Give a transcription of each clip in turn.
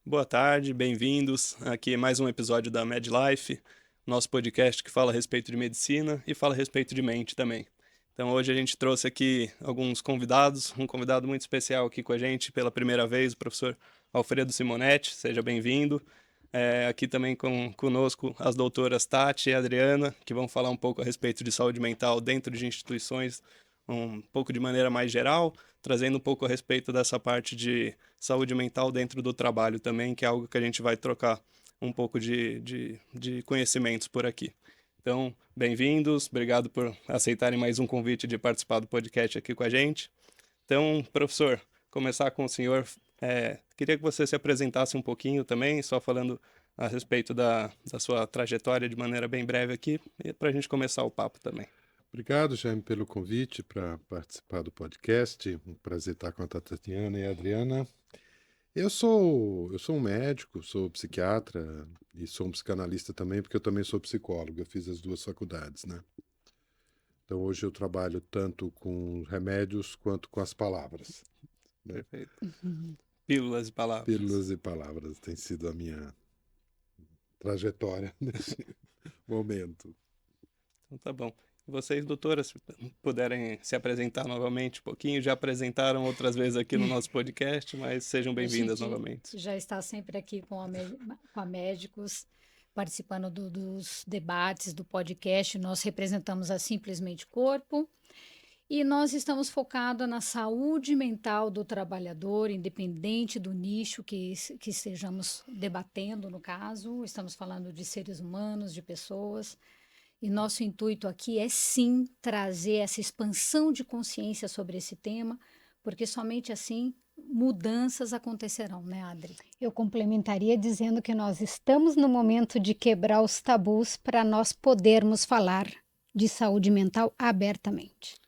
Boa tarde, bem-vindos. Aqui é mais um episódio da MedLife, nosso podcast que fala a respeito de medicina e fala a respeito de mente também. Então hoje a gente trouxe aqui alguns convidados, um convidado muito especial aqui com a gente pela primeira vez, o professor Alfredo Simonetti, seja bem-vindo. Aqui também conosco as doutoras Tati e Adriana, que vão falar um pouco a respeito de saúde mental dentro de instituições, um pouco de maneira mais geral, trazendo um pouco a respeito dessa parte de saúde mental dentro do trabalho também, que é algo que a gente vai trocar um pouco de conhecimentos por aqui. Então, bem-vindos, obrigado por aceitarem mais um convite de participar do podcast aqui com a gente. Então, professor, começar com o senhor, queria que você se apresentasse um pouquinho também, só falando a respeito da sua trajetória de maneira bem breve aqui, para a gente começar o papo também. Obrigado, Jaime, pelo convite para participar do podcast. Um prazer estar com a Tatiana e a Adriana. Eu sou um médico, sou psiquiatra e sou um psicanalista também, porque eu também sou psicólogo. Eu fiz as duas faculdades, né? Então hoje eu trabalho tanto com remédios quanto com as palavras, né? Perfeito. Pílulas e palavras. Pílulas e palavras tem sido a minha trajetória nesse momento. Então tá bom. Vocês, doutoras, se puderem se apresentar novamente um pouquinho, já apresentaram outras vezes aqui no nosso podcast, mas sejam A bem-vindas gente novamente. já está sempre aqui com a Médicos, participando dos debates do podcast. Nós representamos a Simplesmente Corpo e nós estamos focados na saúde mental do trabalhador, independente do nicho que estejamos debatendo, no caso. Estamos falando de seres humanos, de pessoas. E nosso intuito aqui é sim trazer essa expansão de consciência sobre esse tema, porque somente assim mudanças acontecerão, né, Adri? Eu complementaria dizendo que nós estamos no momento de quebrar os tabus para nós podermos falar de saúde mental abertamente.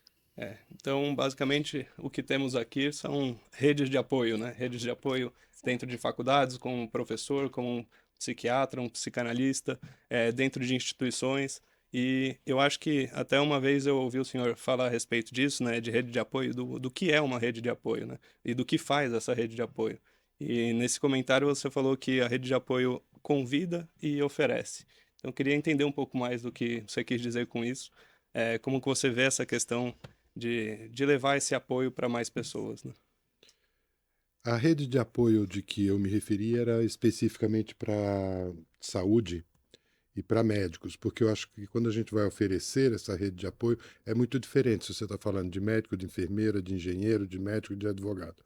Então, basicamente, o que temos aqui são redes de apoio, né? Redes de apoio dentro de faculdades, com um professor, com um psiquiatra, um psicanalista, dentro de instituições. E eu acho que até uma vez eu ouvi o senhor falar a respeito disso, né? De rede de apoio, do que é uma rede de apoio, né? E do que faz essa rede de apoio. E nesse comentário você falou que a rede de apoio convida e oferece. Então, eu queria entender um pouco mais do que você quis dizer com isso. Como que você vê essa questão de levar esse apoio para mais pessoas, né? A rede de apoio de que eu me referi era especificamente para saúde e para médicos, porque eu acho que quando a gente vai oferecer essa rede de apoio é muito diferente se você está falando de médico, de enfermeira, de engenheiro, de médico, de advogado.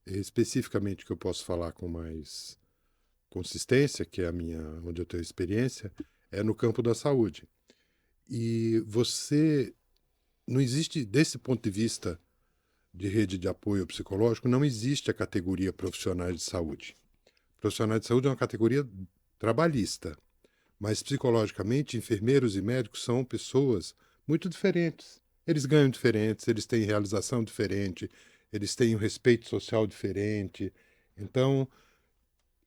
Especificamente que eu posso falar com mais consistência, que é a minha, onde eu tenho experiência, é no campo da saúde. E você não existe, desse ponto de vista de rede de apoio psicológico, não existe a categoria profissionais de saúde. Profissionais de saúde é uma categoria trabalhista, mas psicologicamente, enfermeiros e médicos são pessoas muito diferentes. Eles ganham diferentes, eles têm realização diferente, eles têm um respeito social diferente. Então,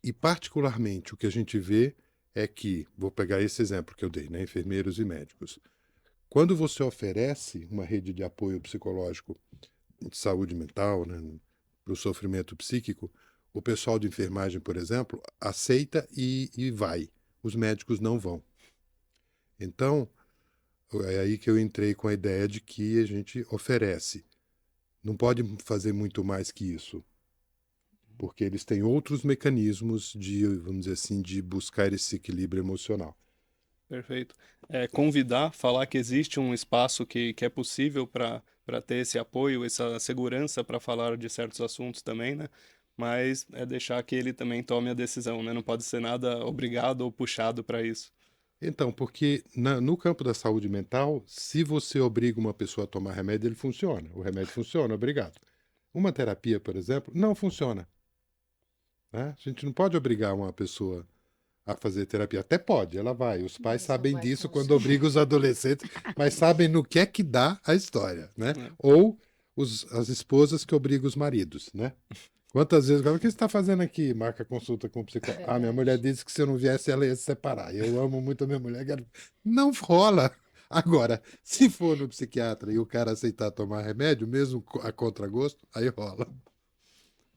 e particularmente o que a gente vê é que, vou pegar esse exemplo que eu dei, né, enfermeiros e médicos. Quando você oferece uma rede de apoio psicológico de saúde mental, né, para o sofrimento psíquico, o pessoal de enfermagem, por exemplo, aceita e vai. Os médicos não vão. Então, é aí que eu entrei com a ideia de que a gente oferece. Não pode fazer muito mais que isso, porque eles têm outros mecanismos de, vamos dizer assim, de buscar esse equilíbrio emocional. Perfeito. Convidar, falar que existe um espaço que é possível para ter esse apoio, essa segurança para falar de certos assuntos também, né? Mas é deixar que ele também tome a decisão, né? Não pode ser nada obrigado ou puxado para isso. Então, porque no campo da saúde mental, se você obriga uma pessoa a tomar remédio, ele funciona. O remédio funciona, obrigado. Uma terapia, por exemplo, não funciona. Né? A gente não pode obrigar uma pessoa a fazer terapia. Até pode, ela vai. Os pais Mas não sabem vai disso quando funcionar. obrigam os adolescentes, mas sabem no que é que dá a história, né? Né? Ou as esposas que obrigam os maridos, né? Quantas vezes, o que você está fazendo aqui? Marca consulta com o psicólogo. Ah, minha mulher disse que se eu não viesse, ela ia se separar. Eu amo muito a minha mulher. Não rola. Agora, se for no psiquiatra e o cara aceitar tomar remédio, mesmo a contragosto, aí rola.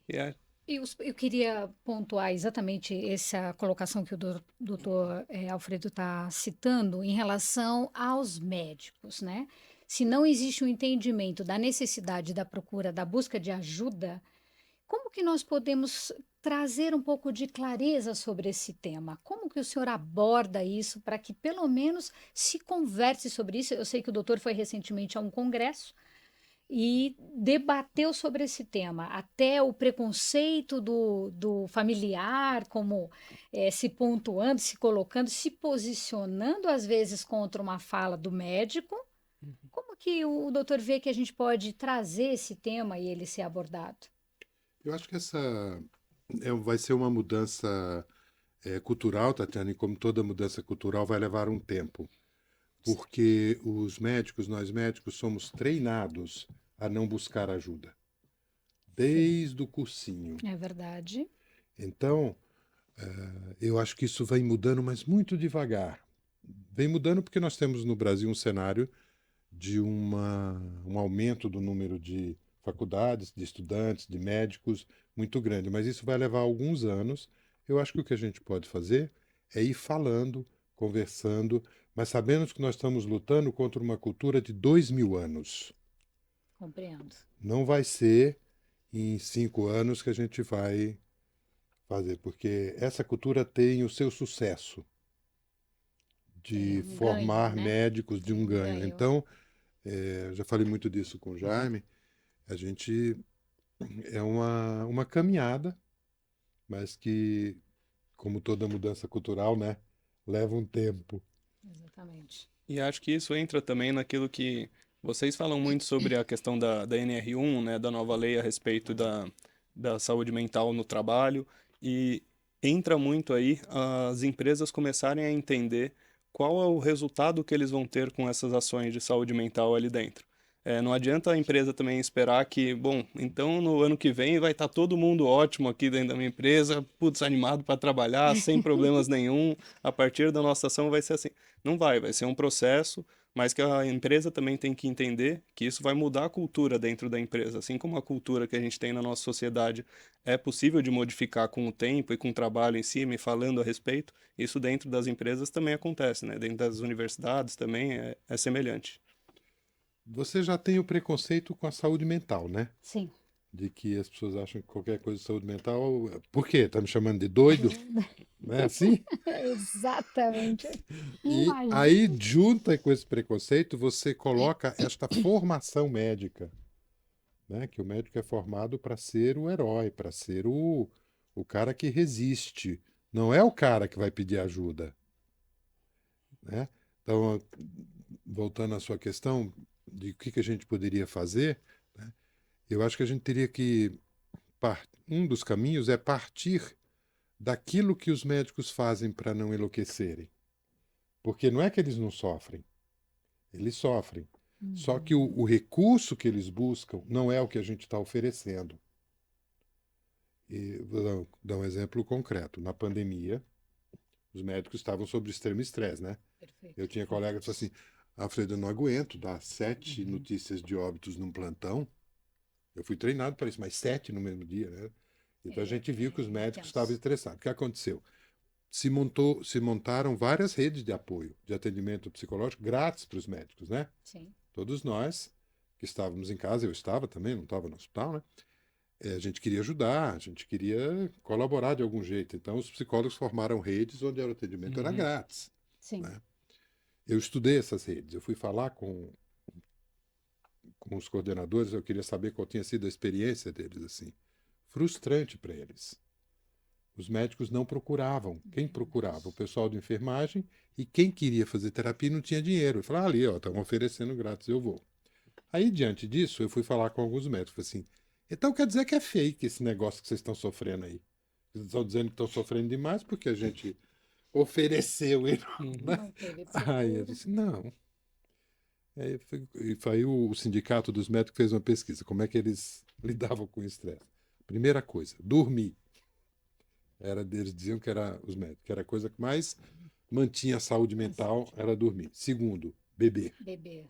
E é, Eu queria pontuar exatamente essa colocação que o doutor Alfredo está citando em relação aos médicos, né? Se não existe um entendimento da necessidade da procura, da busca de ajuda, como que nós podemos trazer um pouco de clareza sobre esse tema? Como que o senhor aborda isso para que pelo menos se converse sobre isso? Eu sei que o doutor foi recentemente a um congresso e debateu sobre esse tema, até o preconceito do familiar, como se pontuando, se colocando, se posicionando, às vezes, contra uma fala do médico. Como que o doutor vê que a gente pode trazer esse tema e ele ser abordado? Eu acho que essa vai ser uma mudança cultural, Tatiana, e como toda mudança cultural vai levar um tempo, porque nós médicos, somos treinados a não buscar ajuda, Sim, desde o cursinho. é verdade. Então, eu acho que isso vem mudando, mas muito devagar. Vem mudando porque nós temos no Brasil um cenário de um aumento do número de faculdades, de estudantes, de médicos muito grande, mas isso vai levar alguns anos. Eu acho que o que a gente pode fazer é ir falando, conversando, mas sabendo que nós estamos lutando contra uma cultura de 2000 anos. Compreendo. Não vai ser em 5 anos que a gente vai fazer, porque essa cultura tem o seu sucesso É de um ganho, formar né? médicos de Sim, um um ganho. ganho. Então, eu já falei muito disso com o Jaime, a gente é uma caminhada, mas que, como toda mudança cultural, né, leva um tempo. Exatamente. E acho que isso entra também naquilo que vocês falam muito sobre a questão da NR1, né, da nova lei a respeito da saúde mental no trabalho, e entra muito aí as empresas começarem a entender qual é o resultado que eles vão ter com essas ações de saúde mental ali dentro. Não adianta a empresa também esperar que, bom, então no ano que vem vai estar todo mundo ótimo aqui dentro da minha empresa, putz, animado para trabalhar, sem problemas nenhum, a partir da nossa ação vai ser assim. Não vai ser um processo, mas que a empresa também tem que entender que isso vai mudar a cultura dentro da empresa. Assim como a cultura que a gente tem na nossa sociedade é possível de modificar com o tempo e com o trabalho em cima e falando a respeito, isso dentro das empresas também acontece, né? Dentro das universidades também é semelhante. Você já tem o preconceito com a saúde mental, né? Sim. De que as pessoas acham que qualquer coisa de saúde mental. Por quê? Tá me chamando de doido? Não é assim? Exatamente. E aí, Imagina. junta com esse preconceito, você coloca esta formação médica, né? Que o médico é formado para ser o herói, para ser o cara que resiste. Não é o cara que vai pedir ajuda, né? Então, voltando à sua questão de o que a gente poderia fazer, né? Eu acho que a gente teria que. Um dos caminhos é partir daquilo que os médicos fazem para não enlouquecerem. Porque não é que eles não sofrem, eles sofrem. Só que o recurso que eles buscam não é o que a gente está oferecendo. E vou dar um exemplo concreto. Na pandemia, os médicos estavam sob extremo estresse, né? Eu Perfeito. tinha colegas que falaram assim, Alfredo, eu não aguento dar 7 notícias de óbitos num plantão. Eu fui treinado para isso, mas 7 no mesmo dia, né? Então a gente viu que os médicos estavam Intenso. estressados. O que aconteceu? Se montaram várias redes de apoio, de atendimento psicológico grátis para os médicos, né? Sim. Todos nós que estávamos em casa, eu estava também, não estava no hospital, né? A gente queria ajudar, a gente queria colaborar de algum jeito. Então os psicólogos formaram redes onde o atendimento era Uhum. grátis, Sim. né? Eu estudei essas redes, eu fui falar com os coordenadores, eu queria saber qual tinha sido a experiência deles, assim. Frustrante para eles. Os médicos não procuravam. Quem procurava? O pessoal de enfermagem, e quem queria fazer terapia não tinha dinheiro. Eu falava, ali, ó, estão oferecendo grátis, eu vou. Aí, diante disso, eu fui falar com alguns médicos. Falei assim, então quer dizer que é fake esse negócio que vocês estão sofrendo aí. Vocês estão dizendo que estão sofrendo demais porque a gente ofereceu, Uhum. né? Não teve Aí eu procura. disse, não. Aí o sindicato dos médicos fez uma pesquisa, como é que eles lidavam com o estresse. Primeira coisa, dormir. Eles diziam que era os médicos, que era a coisa que mais mantinha a saúde mental, era dormir. Segundo, beber. Beber.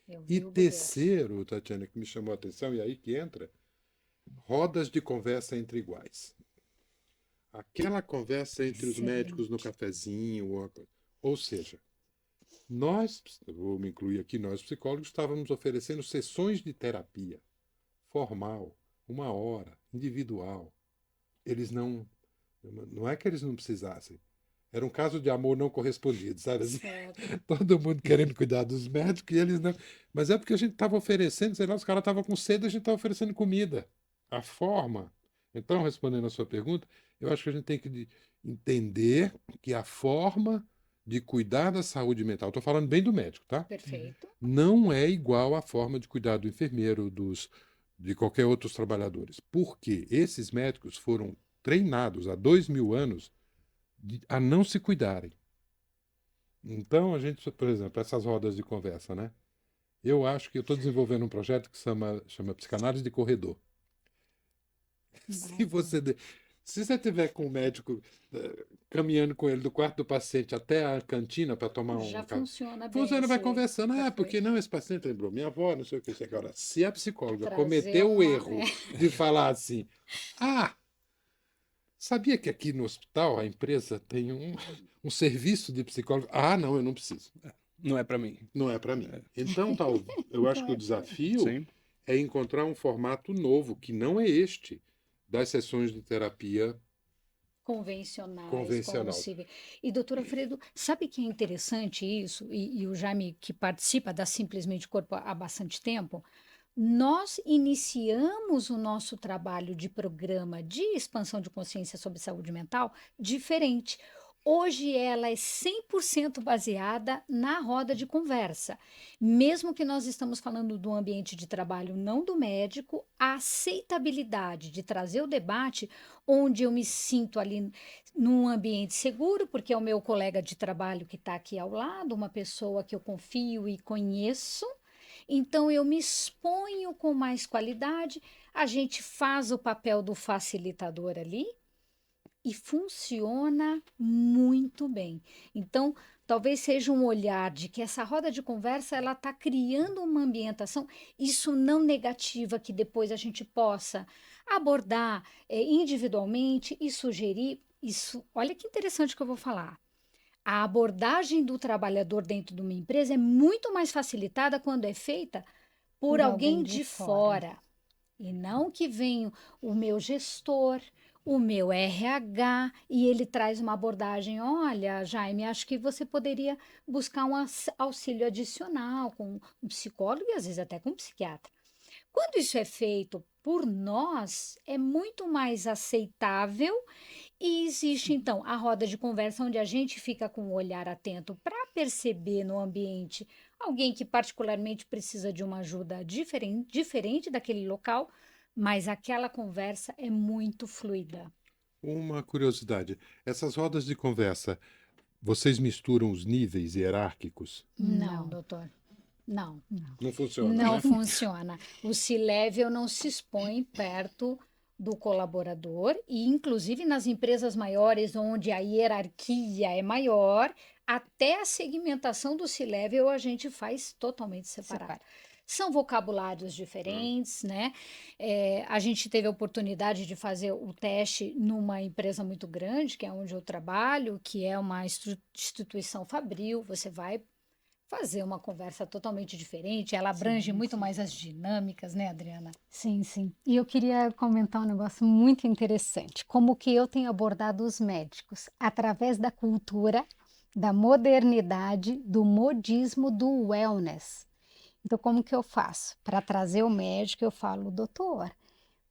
Eu E vi o beber. terceiro, Tatiana, que me chamou a atenção, e aí que entra, rodas de conversa entre iguais. aquela conversa entre os médicos no cafezinho, ou seja, nós, vou me incluir aqui, nós psicólogos estávamos oferecendo sessões de terapia formal, 1 hora, individual. Eles não é que eles não precisassem. Era um caso de amor não correspondido, sabe? Assim, Certo. todo mundo querendo cuidar dos médicos e eles não. Mas é porque a gente estava oferecendo, sei lá, os caras estavam com sede, a gente estava oferecendo comida. A forma. Então, respondendo a sua pergunta, eu acho que a gente tem que entender que a forma de cuidar da saúde mental, estou falando bem do médico, tá? Perfeito. Não é igual à forma de cuidar do enfermeiro, de qualquer outros trabalhadores. Porque esses médicos foram treinados há 2.000 anos a não se cuidarem. Então, a gente, por exemplo, essas rodas de conversa, né? Eu acho que eu estou desenvolvendo um projeto que chama Psicanálise de Corredor. Se você, se você tiver com o médico caminhando com ele do quarto do paciente até a cantina para tomar Já funciona bem funciona, vai esse... conversando. Ah, porque Perfeito. não, esse paciente lembrou minha avó, não sei o que. Agora, se a psicóloga Trazer cometeu o uma... erro de falar assim, ah, sabia que aqui no hospital a empresa tem um serviço de psicólogo? Ah, não, eu não preciso. Não é para mim. Não é para mim. Então, eu acho que o desafio Sim. é encontrar um formato novo, que não é este, das sessões de terapia convencionais, convencional. como se vê. E, doutor Alfredo, sabe que é interessante isso? E o Jaime, que participa da Simplesmente Corpo há bastante tempo, nós iniciamos o nosso trabalho de programa de expansão de consciência sobre saúde mental diferente. Hoje ela é 100% baseada na roda de conversa. Mesmo que nós estamos falando do ambiente de trabalho, não do médico, a aceitabilidade de trazer o debate onde eu me sinto ali num ambiente seguro, porque é o meu colega de trabalho que está aqui ao lado, uma pessoa que eu confio e conheço, então eu me exponho com mais qualidade, a gente faz o papel do facilitador ali e funciona muito bem. Então, talvez seja um olhar de que essa roda de conversa ela está criando uma ambientação, isso não negativa, que depois a gente possa abordar individualmente e sugerir. Isso, olha que interessante que eu vou falar. A abordagem do trabalhador dentro de uma empresa é muito mais facilitada quando é feita por Por alguém alguém de de fora. fora. E não que venha o meu gestor, o meu RH, e ele traz uma abordagem: olha, Jaime, acho que você poderia buscar um auxílio adicional com um psicólogo e às vezes até com um psiquiatra. Quando isso é feito por nós, é muito mais aceitável e existe, então, a roda de conversa onde a gente fica com o olhar atento para perceber no ambiente alguém que particularmente precisa de uma ajuda diferente daquele local, mas aquela conversa é muito fluida. Uma curiosidade: essas rodas de conversa, vocês misturam os níveis hierárquicos? Não, Não, doutor. Não. não. Não funciona, Não né? funciona. O C-Level não se expõe perto do colaborador e, inclusive, nas empresas maiores, onde a hierarquia é maior, até a segmentação do C-Level a gente faz totalmente separado. Separa. São vocabulários diferentes, né? A gente teve a oportunidade de fazer o teste numa empresa muito grande, que é onde eu trabalho, que é uma instituição fabril. Você vai fazer uma conversa totalmente diferente, ela abrange Sim, muito sim. mais as dinâmicas, né, Adriana? Sim, sim. E eu queria comentar um negócio muito interessante. Como que eu tenho abordado os médicos? Através da cultura, da modernidade, do modismo, do wellness. Então, como que eu faço? Para trazer o médico, eu falo, doutor,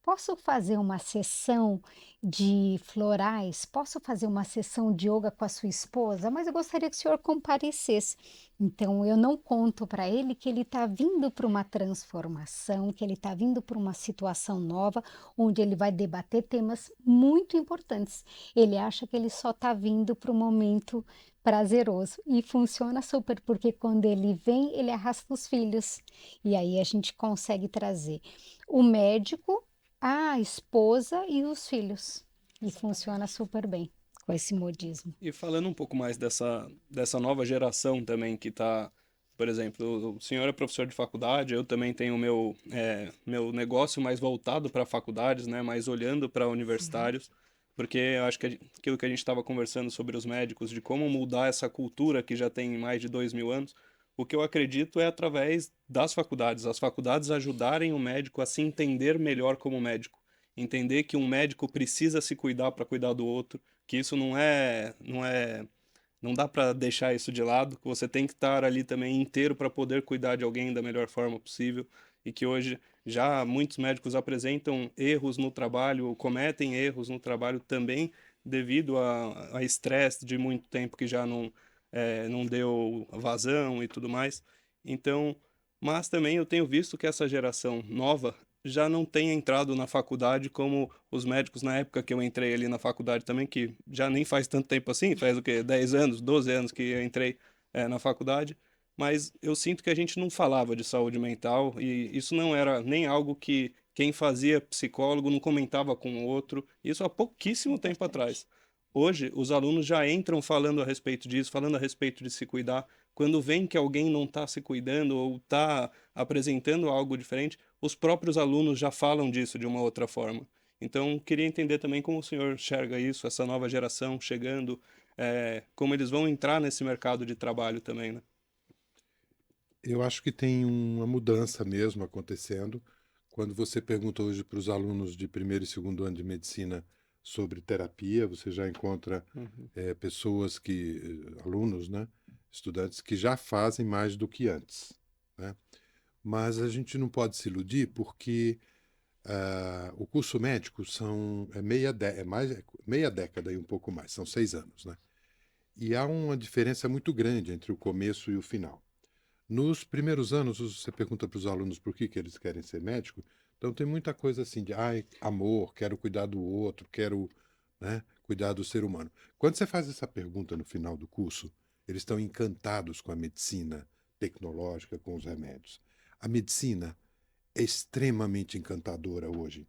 posso fazer uma sessão de florais? Posso fazer uma sessão de yoga com a sua esposa? Mas eu gostaria que o senhor comparecesse. Então, eu não conto para ele que ele está vindo para uma transformação, que ele está vindo para uma situação nova, onde ele vai debater temas muito importantes. Ele acha que ele só está vindo para um momento prazeroso e funciona super, porque quando ele vem, ele arrasta os filhos. E aí a gente consegue trazer o médico, a esposa e os filhos. E funciona super bem com esse modismo. E falando um pouco mais dessa nova geração também que está, por exemplo, o senhor é professor de faculdade, eu também tenho meu negócio mais voltado para faculdades, né, mais olhando para universitários. Porque eu acho que aquilo que a gente estava conversando sobre os médicos, de como mudar essa cultura que já tem mais de 2000 anos, o que eu acredito é através das faculdades. As faculdades ajudarem o médico a se entender melhor como médico. Entender que um médico precisa se cuidar para cuidar do outro, que isso não dá para deixar isso de lado, que você tem que estar ali também inteiro para poder cuidar de alguém da melhor forma possível, e que hoje já muitos médicos apresentam erros no trabalho, ou cometem erros no trabalho também devido a estresse de muito tempo que já não deu vazão e tudo mais. Então, mas também eu tenho visto que essa geração nova já não tem entrado na faculdade como os médicos na época que eu entrei ali na faculdade também, que já nem faz tanto tempo assim, faz o quê? 10 anos, 12 anos que eu entrei na faculdade, mas eu sinto que a gente não falava de saúde mental e isso não era nem algo que quem fazia psicólogo não comentava com o outro, isso há pouquíssimo tempo atrás. Hoje, os alunos já entram falando a respeito disso, falando a respeito de se cuidar. Quando veem que alguém não está se cuidando ou está apresentando algo diferente, os próprios alunos já falam disso de uma outra forma. Então, queria entender também como o senhor enxerga isso, essa nova geração chegando, como eles vão entrar nesse mercado de trabalho também, né? Eu acho que tem uma mudança mesmo acontecendo. Quando você pergunta hoje para os alunos de primeiro e segundo ano de medicina sobre terapia, você já encontra Uhum. pessoas alunos, né, estudantes que já fazem mais do que antes, né? Mas a gente não pode se iludir porque o curso médico é meia década e um pouco mais, são 6 anos, né? E há uma diferença muito grande entre o começo e o final. Nos primeiros anos, você pergunta para os alunos por que eles querem ser médico, então tem muita coisa assim de amor, quero cuidar do outro, quero, né, cuidar do ser humano. Quando você faz essa pergunta no final do curso, eles estão encantados com a medicina tecnológica, com os remédios. A medicina é extremamente encantadora hoje,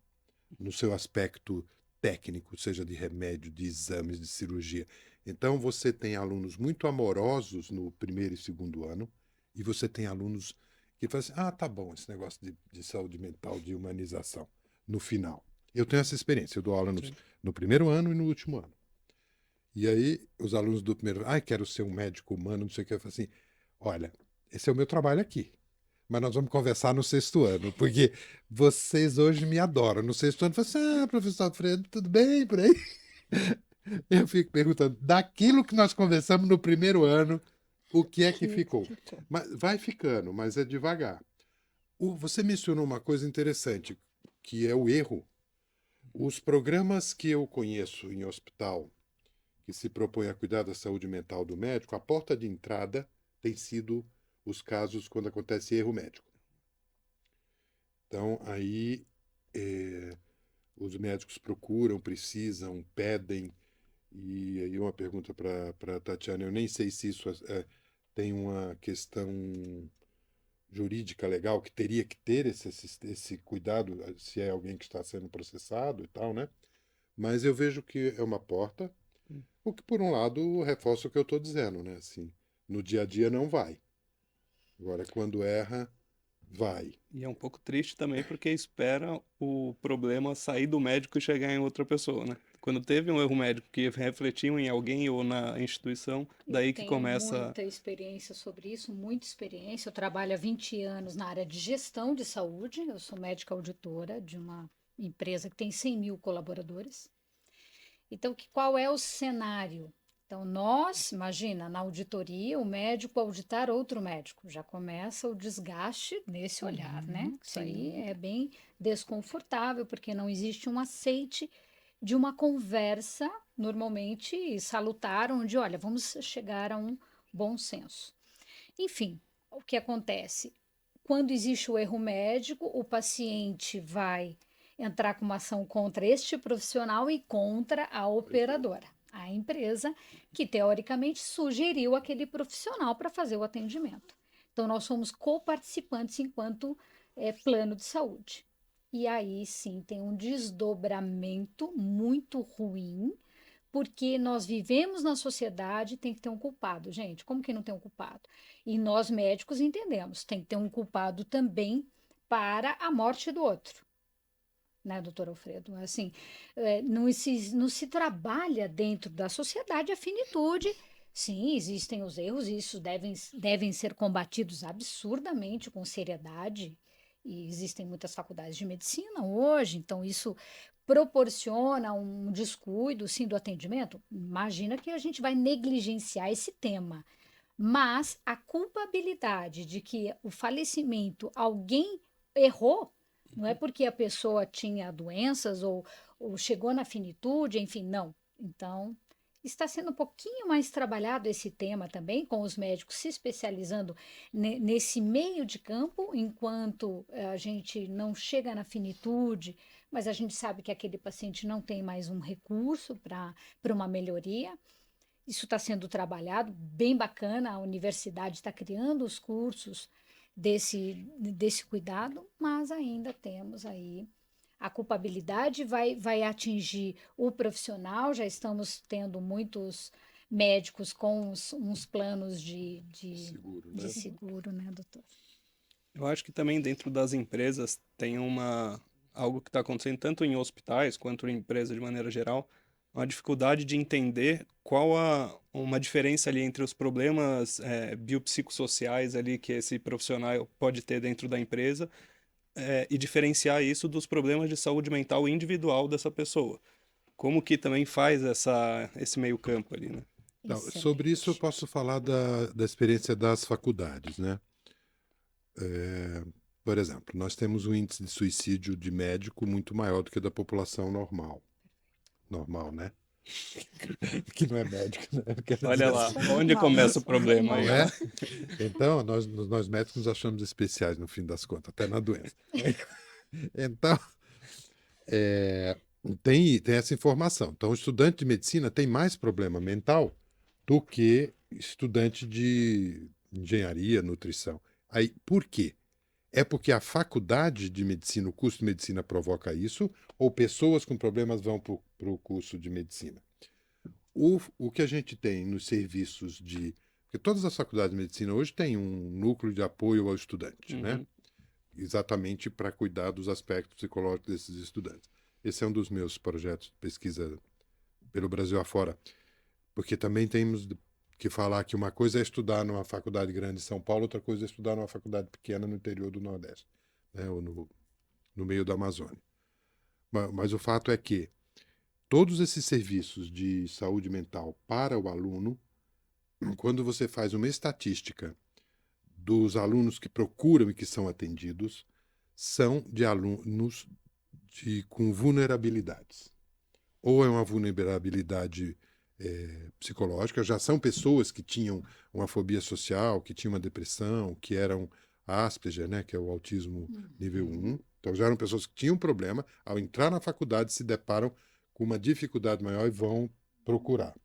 no seu aspecto técnico, seja de remédio, de exames, de cirurgia. Então você tem alunos muito amorosos no primeiro e segundo ano, e você tem alunos que falam assim, tá bom, esse negócio de saúde mental, de humanização, no final. Eu tenho essa experiência, eu dou aula no primeiro ano e no último ano. E aí, os alunos do primeiro ano, quero ser um médico humano, não sei o que, eu falo assim, olha, esse é o meu trabalho aqui, mas nós vamos conversar no sexto ano, porque vocês hoje me adoram. No sexto ano, eu falo assim, professor Alfredo, tudo bem por aí? Eu fico perguntando, daquilo que nós conversamos no primeiro ano, o que é que ficou? Mas vai ficando, mas é devagar. Você mencionou uma coisa interessante, que é o erro. Os programas que eu conheço em hospital, que se propõem a cuidar da saúde mental do médico, a porta de entrada tem sido os casos quando acontece erro médico. Então, aí os médicos procuram, precisam, pedem. E aí uma pergunta para a Tatiana, eu nem sei se isso tem uma questão jurídica legal que teria que ter esse cuidado se é alguém que está sendo processado e tal, né? Mas eu vejo que é uma porta, o que por um lado reforça o que eu estou dizendo, né? Assim, no dia a dia não vai. Agora, quando erra, vai. E é um pouco triste também porque espera o problema sair do médico e chegar em outra pessoa, né? Quando teve um erro médico que refletiu em alguém ou na instituição, Eu daí que tenho começa. muita experiência sobre isso, muita experiência. Eu trabalho há 20 anos na área de gestão de saúde. Eu sou médica auditora de uma empresa que tem 100 mil colaboradores. Então, qual é o cenário? Então, imagina, na auditoria, o médico auditar outro médico. Já começa o desgaste nesse olhar, né? Isso aí é bem desconfortável, porque não existe um aceite de uma conversa, normalmente salutar, onde, olha, vamos chegar a um bom senso. Enfim, o que acontece? Quando existe o erro médico, o paciente vai entrar com uma ação contra este profissional e contra a operadora, a empresa que teoricamente sugeriu aquele profissional para fazer o atendimento. Então, nós somos coparticipantes enquanto plano de saúde. E aí sim tem um desdobramento muito ruim, porque nós vivemos na sociedade, tem que ter um culpado, gente. Como que não tem um culpado? E nós médicos entendemos, tem que ter um culpado também para a morte do outro. né, doutor Alfredo? Assim, não se trabalha dentro da sociedade a finitude. Sim, existem os erros e isso devem ser combatidos absurdamente, com seriedade. E existem muitas faculdades de medicina hoje, então isso proporciona um descuido, sim, do atendimento. Imagina que a gente vai negligenciar esse tema. Mas a culpabilidade de que o falecimento, alguém errou, não é porque a pessoa tinha doenças ou chegou na finitude, enfim, não. Então, está sendo um pouquinho mais trabalhado esse tema também, com os médicos se especializando nesse meio de campo, enquanto a gente não chega na finitude, mas a gente sabe que aquele paciente não tem mais um recurso para uma melhoria. Isso está sendo trabalhado, bem bacana, a universidade está criando os cursos desse cuidado, mas ainda temos aí a culpabilidade vai atingir o profissional, já estamos tendo muitos médicos com uns planos Seguro, de né? seguro, né, doutor? Eu acho que também dentro das empresas tem algo que está acontecendo tanto em hospitais quanto em empresas de maneira geral, uma dificuldade de entender uma diferença ali entre os problemas biopsicossociais ali que esse profissional pode ter dentro da empresa e diferenciar isso dos problemas de saúde mental individual dessa pessoa. Como que também faz esse meio campo ali, né? Então, sobre isso eu Excelente. posso falar da experiência das faculdades, né? Por exemplo, nós temos um índice de suicídio de médico muito maior do que da população normal. Normal, né? Que não é médico, né? Quero dizer Olha lá, assim, onde começa o Nossa, problema não aí, é? ó. Então, nós médicos nos achamos especiais no fim das contas, até na doença. Então, é, tem essa informação. Então, o estudante de medicina tem mais problema mental do que estudante de engenharia, nutrição. Aí, por quê? É porque a faculdade de medicina, o curso de medicina provoca isso, ou pessoas com problemas vão para o curso de medicina? O que a gente tem nos serviços de. Porque todas as faculdades de medicina hoje têm um núcleo de apoio ao estudante, né? Uhum. Exatamente para cuidar dos aspectos psicológicos desses estudantes. Esse é um dos meus projetos de pesquisa pelo Brasil afora, porque também temos que falar que uma coisa é estudar numa faculdade grande em São Paulo, outra coisa é estudar numa faculdade pequena no interior do Nordeste, né? Ou no meio da Amazônia. Mas o fato é que todos esses serviços de saúde mental para o aluno, quando você faz uma estatística dos alunos que procuram e que são atendidos, são de alunos com vulnerabilidades. Ou é uma vulnerabilidade psicológica, já são pessoas que tinham uma fobia social, que tinham uma depressão, que eram Asperger, né, que é o autismo nível 1. Então já eram pessoas que tinham problema, ao entrar na faculdade se deparam com uma dificuldade maior e vão procurar.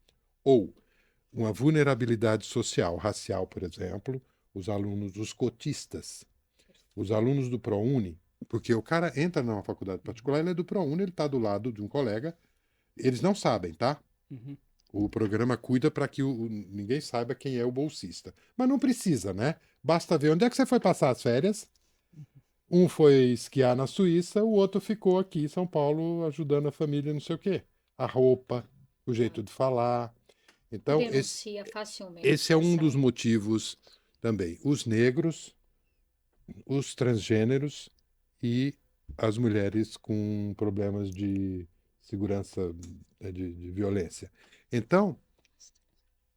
Ou uma vulnerabilidade social, racial, por exemplo, os cotistas, os alunos do ProUni, porque o cara entra numa faculdade particular, ele é do ProUni, ele está do lado de um colega, eles não sabem, tá? Uhum. O programa cuida para que ninguém saiba quem é o bolsista. Mas não precisa, né? Basta ver onde é que você foi passar as férias. Um foi esquiar na Suíça, o outro ficou aqui em São Paulo ajudando a família, não sei o quê. A roupa, o jeito de falar. Então, Denuncia facilmente esse é um dos essa. motivos também. Os negros, os transgêneros e as mulheres com problemas de segurança, né, de violência. Então,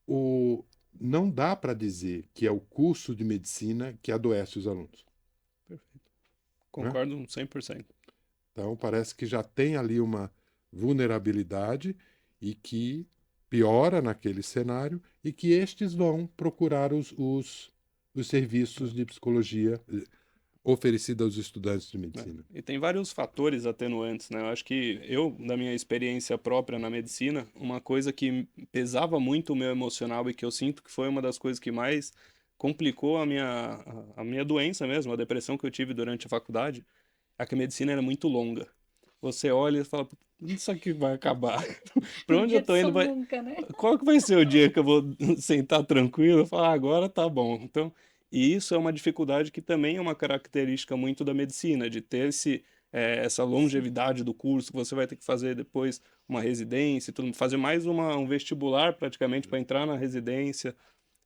o, não dá para dizer que é o curso de medicina que adoece os alunos, Perfeito. né? Concordo 100%. Então, parece que já tem ali uma vulnerabilidade e que piora naquele cenário e que estes vão procurar os serviços de psicologia oferecidos aos estudantes de Né? medicina. E tem vários fatores atenuantes, né? Eu acho que da minha experiência própria na medicina, uma coisa que pesava muito o meu emocional e que eu sinto que foi uma das coisas que mais complicou a minha doença mesmo, a depressão que eu tive durante a faculdade, é que a medicina era muito longa. Você olha e fala, "Putz, isso aqui vai acabar. Para O onde eu dia de tô indo? São Nunca, né? Qual que vai ser o dia que eu vou sentar tranquilo e falar, agora tá bom. Então, e isso é uma dificuldade que também é uma característica muito da medicina, de ter essa longevidade do curso, você vai ter que fazer depois uma residência, fazer mais um vestibular praticamente para entrar na residência.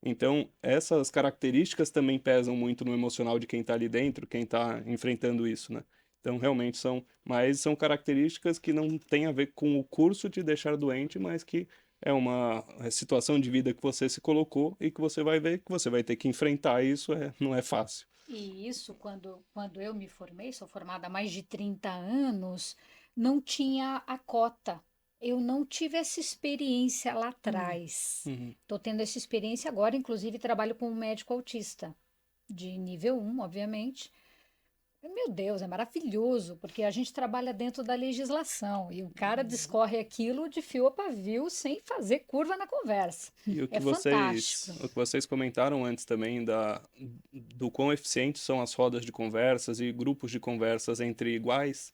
Então, essas características também pesam muito no emocional de quem está ali dentro, quem está enfrentando isso, né? Então, realmente são características que não têm a ver com o curso te deixar doente, mas que é uma situação de vida que você se colocou e que você vai ver que você vai ter que enfrentar isso, não é fácil. E isso, quando eu me formei, sou formada há mais de 30 anos, não tinha a cota. Eu não tive essa experiência lá atrás. Uhum. Estou tendo essa experiência agora, inclusive trabalho com um médico autista, de nível 1, obviamente. Meu Deus, é maravilhoso, porque a gente trabalha dentro da legislação e o cara discorre aquilo de fio a pavio sem fazer curva na conversa. E É fantástico. o que vocês comentaram antes também do quão eficientes são as rodas de conversas e grupos de conversas entre iguais,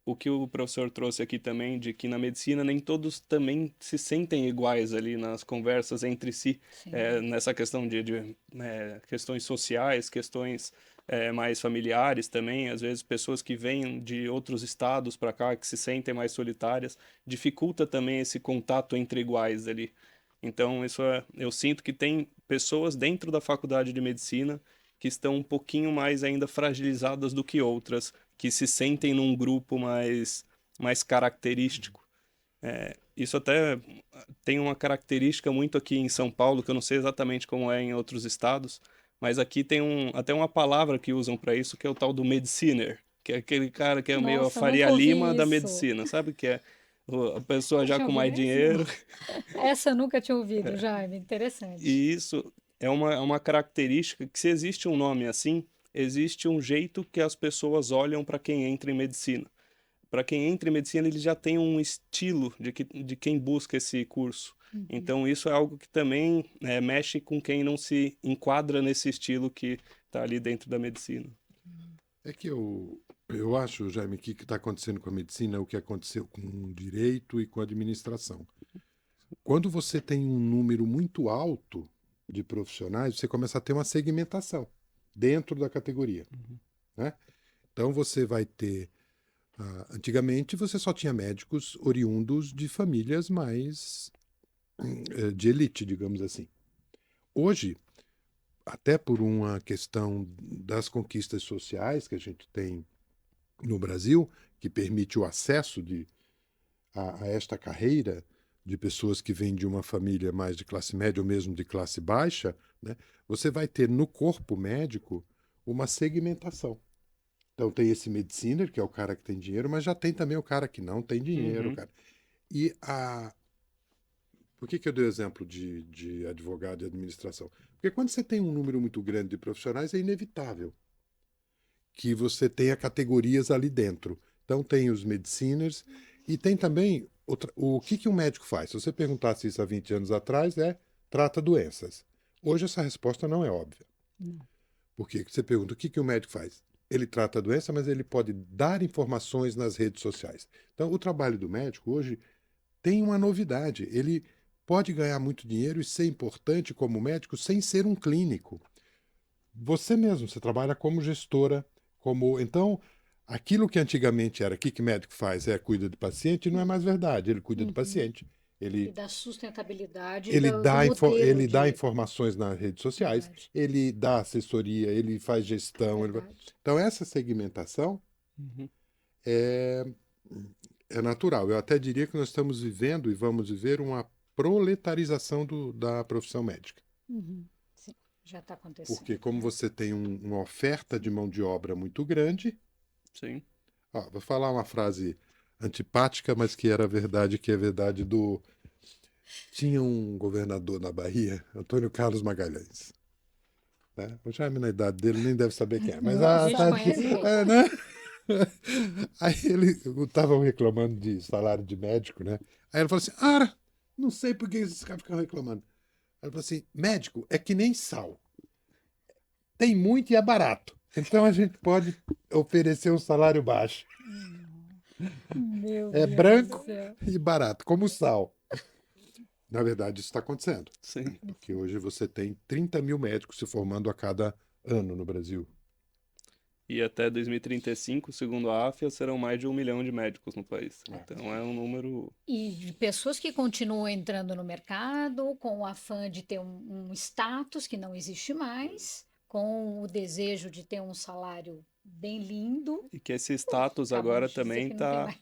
o que o professor trouxe aqui também, de que na medicina nem todos também se sentem iguais ali nas conversas entre si, Sim. nessa questão de questões sociais, questões mais familiares também, às vezes pessoas que vêm de outros estados para cá, que se sentem mais solitárias, dificulta também esse contato entre iguais ali. Então, eu sinto que tem pessoas dentro da faculdade de medicina que estão um pouquinho mais ainda fragilizadas do que outras, que se sentem num grupo mais característico. Isso até tem uma característica muito aqui em São Paulo, que eu não sei exatamente como é em outros estados, mas aqui tem até uma palavra que usam para isso, que é o tal do mediciner, que é aquele cara que é meio a Nossa, Faria nunca ouvi Lima da isso. medicina, sabe? Que é a pessoa já Poxa, com mais mesmo? dinheiro. Essa eu nunca tinha ouvido, Jaime. Interessante. E isso é uma característica que, se existe um nome assim, existe um jeito que as pessoas olham para quem entra em medicina. Para quem entra em medicina, ele já tem um estilo de quem busca esse curso. Então, isso é algo que também mexe com quem não se enquadra nesse estilo que está ali dentro da medicina. É que eu acho, Jaime, que o que está acontecendo com a medicina é o que aconteceu com o direito e com a administração. Quando você tem um número muito alto de profissionais, você começa a ter uma segmentação dentro da categoria. Né? Então você vai ter... antigamente você só tinha médicos oriundos de famílias mais de elite, digamos assim. Hoje, até por uma questão das conquistas sociais que a gente tem no Brasil, que permite o acesso a esta carreira de pessoas que vêm de uma família mais de classe média ou mesmo de classe baixa, né, você vai ter no corpo médico uma segmentação. Então tem esse mediciner, que é o cara que tem dinheiro, mas já tem também o cara que não tem dinheiro. Uhum. Cara. E por que eu dei o exemplo de advogado e administração? Porque quando você tem um número muito grande de profissionais, é inevitável que você tenha categorias ali dentro. Então tem os mediciners e tem também o que um médico faz. Se você perguntasse isso há 20 anos atrás, trata doenças. Hoje essa resposta não é óbvia. Porque você pergunta o que o médico faz? Ele trata a doença, mas ele pode dar informações nas redes sociais. Então o trabalho do médico hoje tem uma novidade. Ele pode ganhar muito dinheiro e ser importante como médico sem ser um clínico. Você mesmo, você trabalha como gestora, então, aquilo que antigamente era o que médico faz, cuida do paciente, não é mais verdade. Ele cuida do paciente. E da sustentabilidade Ele do dá, modelo ele dá de... informações nas redes sociais, Verdade. ele dá assessoria, ele faz gestão. Então, essa segmentação é natural. Eu até diria que nós estamos vivendo e vamos viver uma proletarização da profissão médica. Sim, já está acontecendo. Porque como você tem uma oferta de mão de obra muito grande... Sim. Vou falar uma frase antipática, mas que era verdade, que é verdade Tinha um governador na Bahia, Antônio Carlos Magalhães. Né? O Jaime, na idade dele, nem deve saber quem é. Mas A gente conhece bem. né? Aí estavam reclamando de salário de médico, né? Aí ele falou assim, não sei por que esses caras ficam reclamando. Aí ele falou assim, médico é que nem sal. Tem muito e é barato. Então a gente pode oferecer um salário baixo. Meu É Deus branco do céu. e barato, como sal. Na verdade, isso está acontecendo. Sim. Porque hoje você tem 30 mil médicos se formando a cada ano no Brasil. E até 2035, segundo a AFIA, serão mais de 1 milhão de médicos no país. Então é um número... E de pessoas que continuam entrando no mercado com o afã de ter um status que não existe mais, com o desejo de ter um salário bem lindo. E que esse status Acabamos agora de dizer também que não tem tá... mais.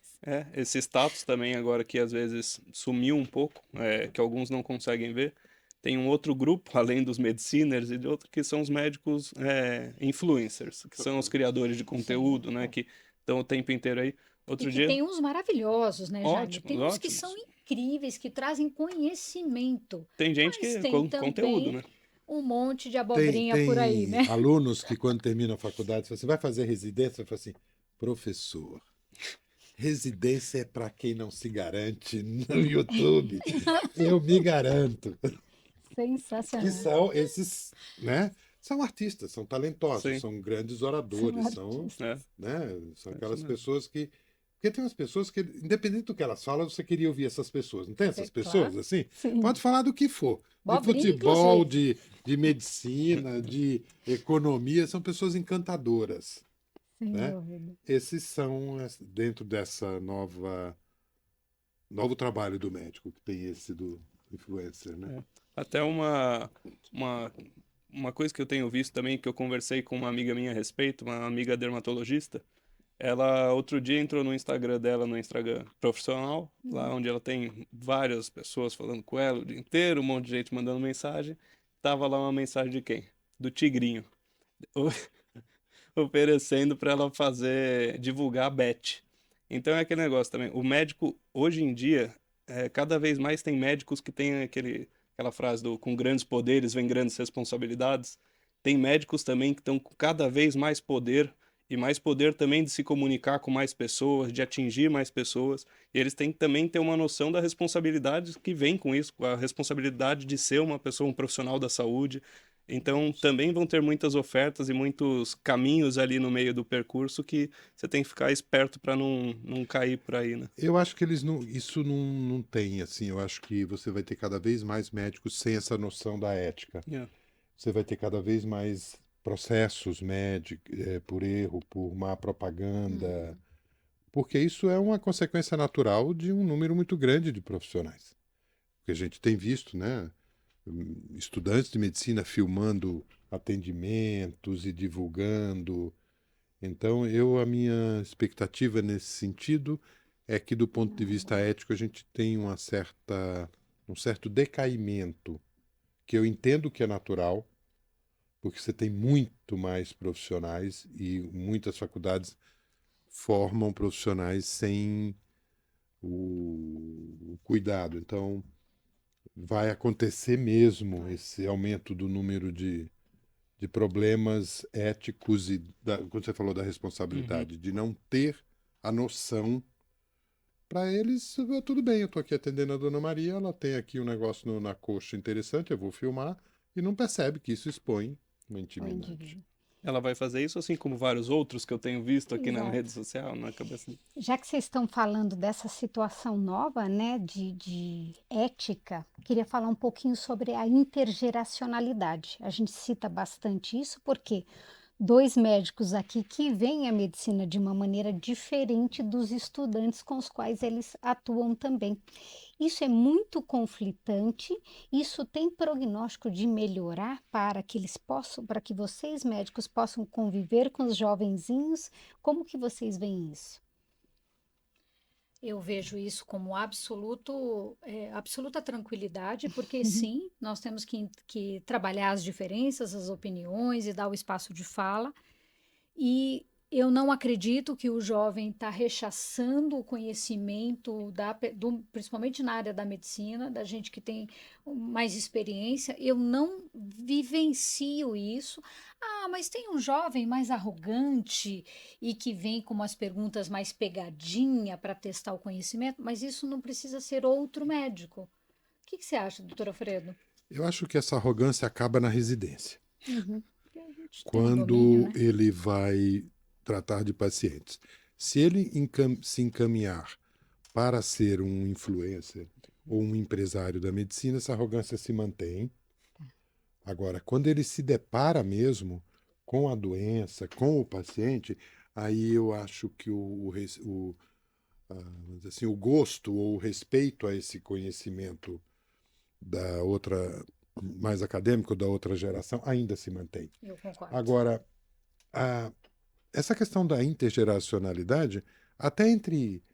Esse status também agora que às vezes sumiu um pouco, que alguns não conseguem ver. Tem um outro grupo, além dos mediciners, e de outro que são os médicos influencers, que são os criadores de conteúdo, né? Que estão o tempo inteiro aí. E Outro que dia, tem uns maravilhosos, né, Jaime? ótimos, Tem uns que ótimos. são incríveis, que trazem conhecimento, Tem gente mas que tem conteúdo, também né? um monte de Tem, abobrinha por aí, tem né? alunos que, quando terminam a faculdade, você vai fazer residência, fala assim, professor, residência é para quem não se garante no YouTube. Eu me garanto. Que Sensacional. são esses, né? São artistas, são talentosos, Sim. são grandes oradores, são, É, né? São aquelas mesmo. pessoas que... Porque tem umas pessoas que, independente do que elas falam, você queria ouvir essas pessoas. Não tem essas pessoas Claro. assim? Sim. Pode falar do que for. De Abobrinha, futebol, de medicina, de economia, são pessoas encantadoras. Sem Né? dúvida. Esses são, dentro dessa novo trabalho do médico, que tem esse do influencer, né? Até uma coisa que eu tenho visto também, que eu conversei com uma amiga minha a respeito, uma amiga dermatologista, ela outro dia entrou no Instagram dela, no Instagram profissional, lá onde ela tem várias pessoas falando com ela o dia inteiro, um monte de gente mandando mensagem. Tava lá uma mensagem de quem? Do Tigrinho. Oferecendo para ela divulgar a Bet. Então é aquele negócio também. O médico, hoje em dia, cada vez mais tem médicos que têm aquela frase do com grandes poderes vem grandes responsabilidades. Tem médicos também que estão com cada vez mais poder e mais poder também de se comunicar com mais pessoas, de atingir mais pessoas. E eles têm que também ter uma noção da responsabilidade que vem com isso, a responsabilidade de ser uma pessoa, um profissional da saúde. Então, também vão ter muitas ofertas e muitos caminhos ali no meio do percurso que você tem que ficar esperto para não cair por aí, né? Eu acho que isso não tem, assim. Eu acho que você vai ter cada vez mais médicos sem essa noção da ética. Yeah. Você vai ter cada vez mais processos médicos por erro, por má propaganda, porque isso é uma consequência natural de um número muito grande de profissionais. Porque a gente tem visto, né, estudantes de medicina filmando atendimentos e divulgando. Então, a minha expectativa nesse sentido é que, do ponto de vista ético, a gente tem um certo decaimento, que eu entendo que é natural, porque você tem muito mais profissionais e muitas faculdades formam profissionais sem o cuidado. Então, vai acontecer mesmo esse aumento do número de problemas éticos e, quando você falou da responsabilidade, de não ter a noção. Para eles, tudo bem, eu estou aqui atendendo a Dona Maria, ela tem aqui um negócio na coxa interessante, eu vou filmar, e não percebe que isso expõe uma O intimidade. indivíduo. Ela vai fazer isso assim como vários outros que eu tenho visto aqui na Exato. rede social, na cabeça. Já que vocês estão falando dessa situação nova, né, de ética, queria falar um pouquinho sobre a intergeracionalidade. A gente cita bastante isso porque dois médicos aqui que veem a medicina de uma maneira diferente dos estudantes com os quais eles atuam também. Isso é muito conflitante, isso tem prognóstico de melhorar para que para que vocês médicos possam conviver com os jovenzinhos. Como que vocês veem isso? Eu vejo isso como absoluta tranquilidade, porque sim, nós temos que trabalhar as diferenças, as opiniões e dar o espaço de fala. E eu não acredito que o jovem está rechaçando o conhecimento, principalmente na área da medicina, da gente que tem mais experiência. Eu não vivencio isso. Ah, mas tem um jovem mais arrogante e que vem com umas perguntas mais pegadinha para testar o conhecimento, mas isso não precisa ser outro médico. O que você acha, doutor Alfredo? Eu acho que essa arrogância acaba na residência. Porque a gente tem um Quando domínio, né? ele vai tratar de pacientes. Se ele se encaminhar para ser um influencer ou um empresário da medicina, essa arrogância se mantém. Agora, quando ele se depara mesmo com a doença, com o paciente, aí eu acho que vamos dizer assim, o gosto ou o respeito a esse conhecimento da outra, mais acadêmico, da outra geração, ainda se mantém. Eu concordo. Agora, essa questão da intergeracionalidade, até entre.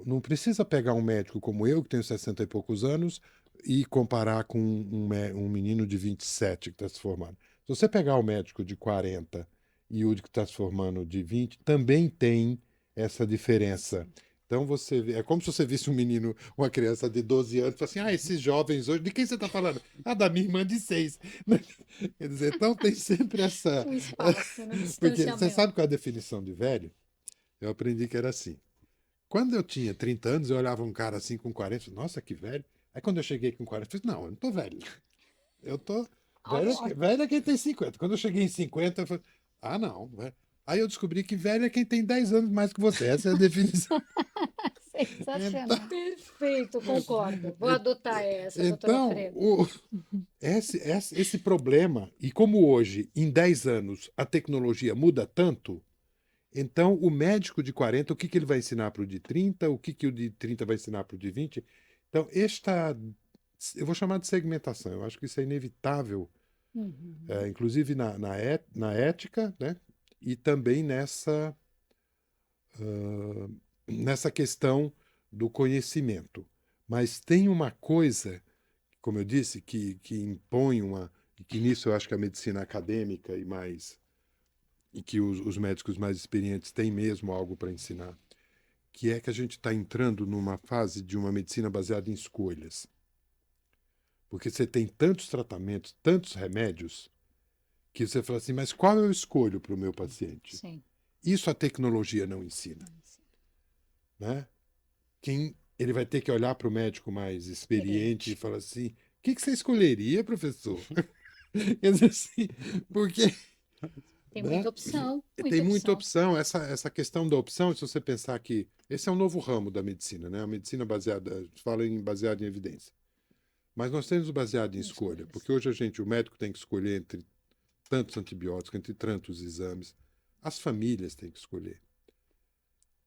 Não precisa pegar um médico como eu, que tenho 60 e poucos anos, e comparar com um menino de 27 que está se formando. Se você pegar o médico de 40 e o que está se formando de 20, também tem essa diferença. Então você vê, é como se você visse um menino, uma criança de 12 anos, e fala assim: esses jovens hoje, de quem você está falando? Da minha irmã de 6. Quer dizer, então tem sempre essa. Um espaço, né? Porque você Distanciamento. sabe qual é a definição de velho? Eu aprendi que era assim. Quando eu tinha 30 anos, eu olhava um cara assim com 40, falei, nossa, que velho. Aí quando eu cheguei com 40, eu falei, não, eu não tô velho. Eu tô velho é quem tem 50. Quando eu cheguei em 50, eu falei, não, velho. Aí eu descobri que velho é quem tem 10 anos mais que você. Essa é a definição. Sensacional. Perfeito, concordo. Vou adotar essa, doutora Então, Alfredo. esse problema, e como hoje, em 10 anos, a tecnologia muda tanto, então o médico de 40, o que ele vai ensinar para o de 30, o que o de 30 vai ensinar para o de 20? Então, eu vou chamar de segmentação, eu acho que isso é inevitável, inclusive na ética, né? E também nessa questão do conhecimento. Mas tem uma coisa, como eu disse, que impõe e que nisso eu acho que a medicina acadêmica e que os médicos mais experientes têm mesmo algo para ensinar, que é que a gente está entrando numa fase de uma medicina baseada em escolhas. Porque você tem tantos tratamentos, tantos remédios, que você fala assim, mas qual eu escolho para o meu paciente? Sim. Isso a tecnologia não ensina. Né? Ele vai ter que olhar para o médico mais experiente e falar assim, o que você escolheria, professor? Quer dizer assim, porque... Tem né? muita opção. Tem muita opção. Essa questão da opção, se você pensar que esse é um novo ramo da medicina, né? A medicina baseada em evidência. Mas nós temos o baseado em escolha, porque hoje o médico tem que escolher entre tantos antibióticos, entre tantos exames. As famílias têm que escolher.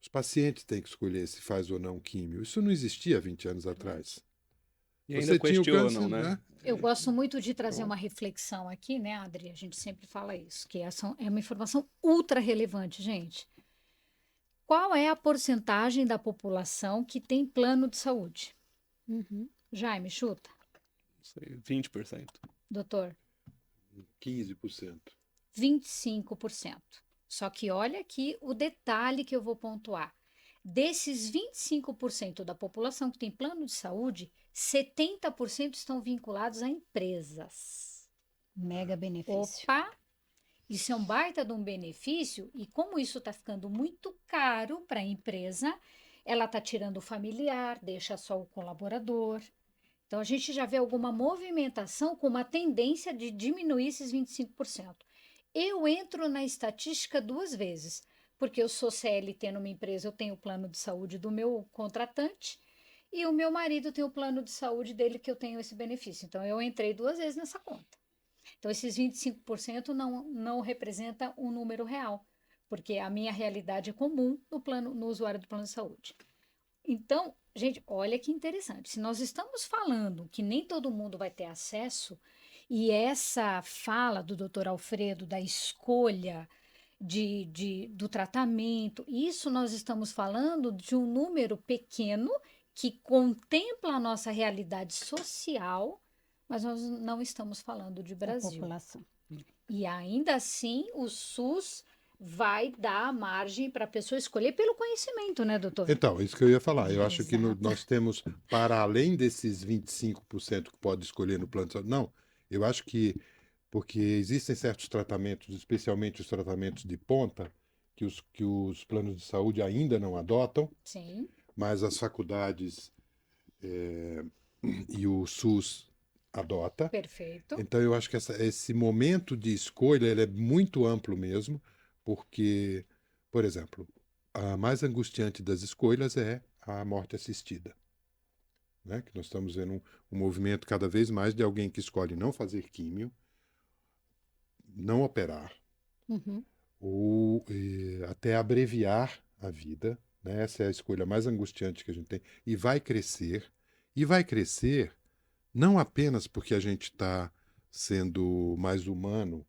Os pacientes têm que escolher se faz ou não químio. Isso não existia há 20 anos atrás. E ainda questionam, né? Eu gosto muito de trazer uma reflexão aqui, né, Adri? A gente sempre fala isso, que essa é uma informação ultra relevante, gente. Qual é a porcentagem da população que tem plano de saúde? Jaime, chuta. Sei, 20%. Doutor? 15%. 25%. Só que olha aqui o detalhe que eu vou pontuar. Desses 25% da população que tem plano de saúde, 70% estão vinculados a empresas. Mega benefício. Opa! Isso é um baita de um benefício, e como isso está ficando muito caro para a empresa, ela está tirando o familiar, deixa só o colaborador. Então, a gente já vê alguma movimentação com uma tendência de diminuir esses 25%. Eu entro na estatística 2 vezes, porque eu sou CLT numa empresa, eu tenho o plano de saúde do meu contratante, e o meu marido tem o plano de saúde dele, que eu tenho esse benefício. Então, eu entrei 2 vezes nessa conta. Então, esses 25% não representa um número real, porque a minha realidade é comum no usuário do plano de saúde. Então, gente, olha que interessante. Se nós estamos falando que nem todo mundo vai ter acesso, e essa fala do Dr. Alfredo da escolha do tratamento, isso nós estamos falando de um número pequeno que contempla a nossa realidade social, mas nós não estamos falando de Brasil. População. E ainda assim, o SUS vai dar margem para a pessoa escolher pelo conhecimento, né, doutor? Então, isso que eu ia falar. Eu acho que Exato. nós temos, para além desses 25% que pode escolher no plano de saúde, não, eu acho que, porque existem certos tratamentos, especialmente os tratamentos de ponta, que os planos de saúde ainda não adotam, Sim. mas as faculdades e o SUS adota. Perfeito. Então, eu acho que esse momento de escolha ele é muito amplo mesmo, porque, por exemplo, a mais angustiante das escolhas é a morte assistida. Né? Que nós estamos vendo um movimento cada vez mais de alguém que escolhe não fazer químio, não operar, Uhum. ou até abreviar a vida, né? Essa é a escolha mais angustiante que a gente tem, e vai crescer não apenas porque a gente está sendo mais humano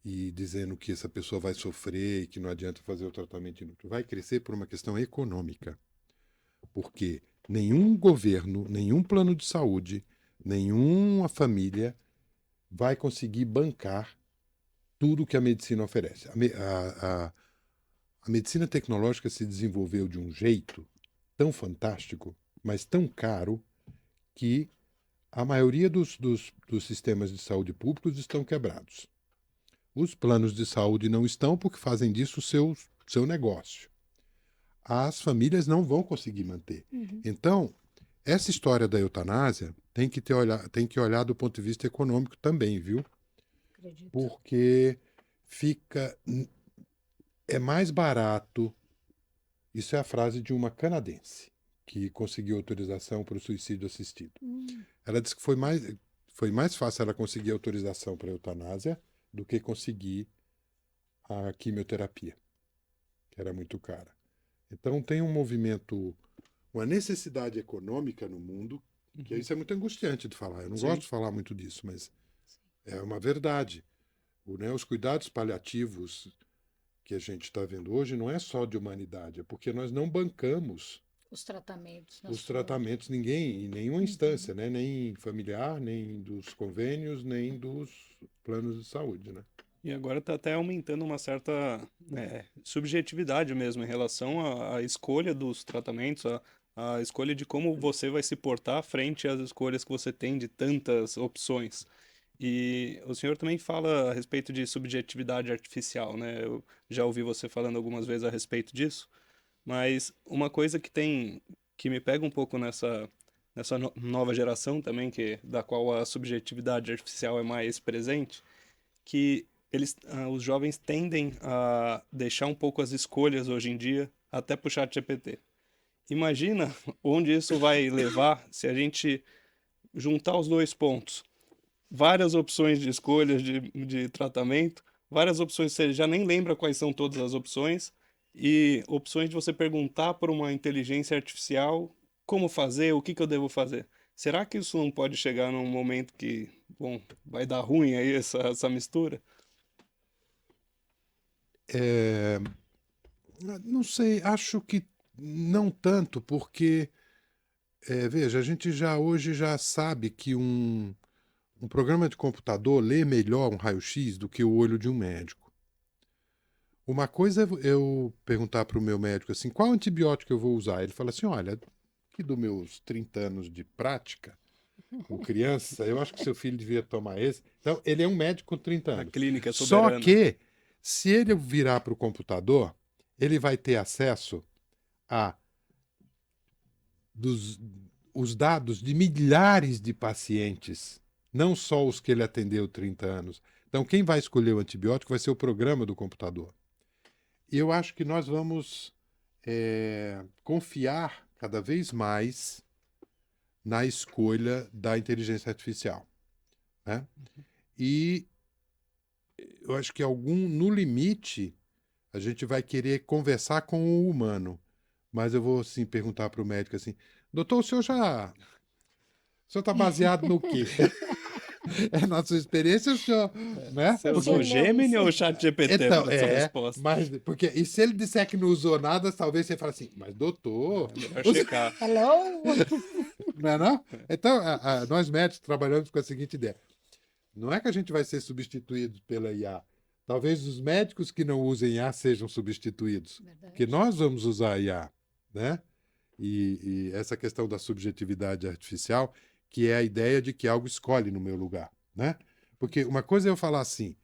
e dizendo que essa pessoa vai sofrer e que não adianta fazer o tratamento inútil, vai crescer por uma questão econômica, porque nenhum governo, nenhum plano de saúde, nenhuma família vai conseguir bancar tudo que a medicina oferece. A medicina tecnológica se desenvolveu de um jeito tão fantástico, mas tão caro, que a maioria dos sistemas de saúde públicos estão quebrados. Os planos de saúde não estão porque fazem disso seu negócio. As famílias não vão conseguir manter. Uhum. Então, essa história da eutanásia tem que olhar do ponto de vista econômico também, viu? Acredito. Porque é mais barato. Isso é a frase de uma canadense que conseguiu autorização para o suicídio assistido. Ela disse que foi mais fácil ela conseguir autorização para a eutanásia do que conseguir a quimioterapia, que era muito cara. Então tem um movimento, uma necessidade econômica no mundo, que isso é muito angustiante de falar. Eu não gosto de falar muito disso, mas é uma verdade. Os cuidados paliativos que a gente está vendo hoje não é só de humanidade, é porque nós não bancamos Os tratamentos. os tratamentos, ninguém, em nenhuma instância, né? Nem familiar, nem dos convênios, nem dos planos de saúde, né? E agora está até aumentando uma certa subjetividade mesmo em relação à escolha dos tratamentos, à escolha de como você vai se portar frente às escolhas que você tem de tantas opções. E o senhor também fala a respeito de subjetividade artificial, né? Eu já ouvi você falando algumas vezes a respeito disso, mas uma coisa que me pega um pouco nessa nova geração também, da qual a subjetividade artificial é mais presente, que os jovens tendem a deixar um pouco as escolhas hoje em dia até pro ChatGPT. Imagina onde isso vai levar se a gente juntar os dois pontos. Várias opções de escolhas de tratamento, várias opções, você já nem lembra quais são todas as opções, e opções de você perguntar para uma inteligência artificial como fazer, o que eu devo fazer. Será que isso não pode chegar num momento que, bom, vai dar ruim aí essa mistura? Não sei, acho que não tanto, porque, veja, a gente hoje já sabe que um programa de computador lê melhor um raio-x do que o olho de um médico. Uma coisa é eu perguntar para o meu médico assim, qual antibiótico eu vou usar? Ele fala assim, olha, aqui dos meus 30 anos de prática com criança, eu acho que seu filho devia tomar esse. Então, ele é um médico com 30 A anos. clínica é Só soberana. que, se ele virar para o computador, ele vai ter acesso a os dados de milhares de pacientes, não só os que ele atendeu 30 anos. Então, quem vai escolher o antibiótico vai ser o programa do computador. E eu acho que nós vamos confiar cada vez mais na escolha da inteligência artificial, né? E eu acho que no limite, a gente vai querer conversar com o humano. Mas eu vou assim, perguntar para o médico assim, doutor, o senhor está baseado no quê? É na sua experiência, o senhor, né? Você usou o Gemini ou o ChatGPT Então, para essa resposta? mas porque e se ele disser que não usou nada, talvez você fale assim, mas doutor, Melhor checar. Hello? não é não? Então, nós médicos trabalhamos com a seguinte ideia, não é que a gente vai ser substituído pela IA, talvez os médicos que não usem IA sejam substituídos, porque nós vamos usar a IA, né? E essa questão da subjetividade artificial, que é a ideia de que algo escolhe no meu lugar, né? Porque uma coisa é eu falar assim,